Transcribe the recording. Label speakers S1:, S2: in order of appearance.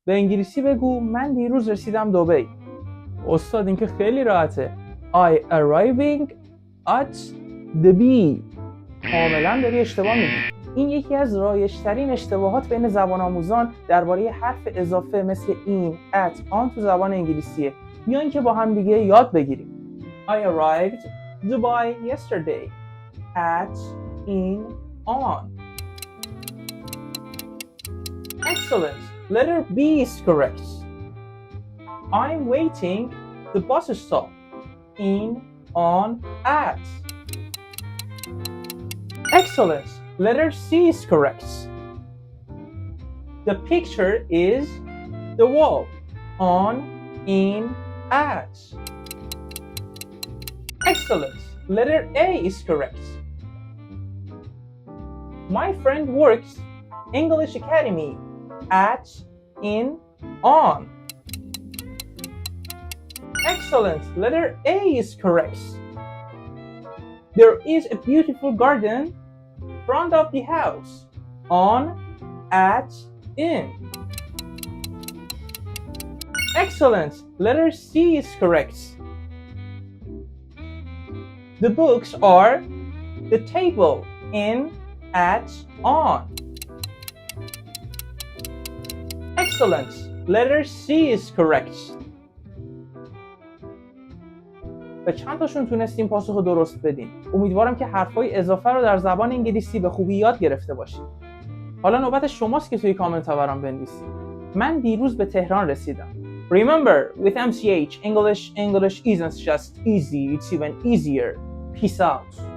S1: به انگلیسی بگو من دیروز رسیدم دبی. استاد این که خیلی راحته. I arriving at the bee. کاملا داری اشتباه میگی. این یکی از رایج‌ترین اشتباهات بین زبان آموزان درباره حرف اضافه مثل این، at، آن تو زبان انگلیسیه. بیاین که با هم دیگه یاد بگیریم. I arrived Dubai yesterday. At, in, on. Excellent. Letter B is correct. I'm waiting the bus stop. In, on, at. Excellent. Letter C is correct. The picture is the wall. On, in, at. Excellent. Letter A is correct. My friend works English Academy. At, in, on. Excellent. Letter A is correct. There is a beautiful garden front of the house. On, at, in. Excellent. Letter C is correct. The books are the table, in, at, on. Excellent. Letter C is correct. به چند تاشون تونستیم پاسخ درست بدیم. امیدوارم که حرفای اضافه رو در زبان انگلیسی به خوبی یاد گرفته باشید. حالا نوبت شماست که توی کامنت ها برام بنویسید. من دیروز به تهران رسیدم. Remember, with MCH, English isn't just easy, it's even easier. Peace out.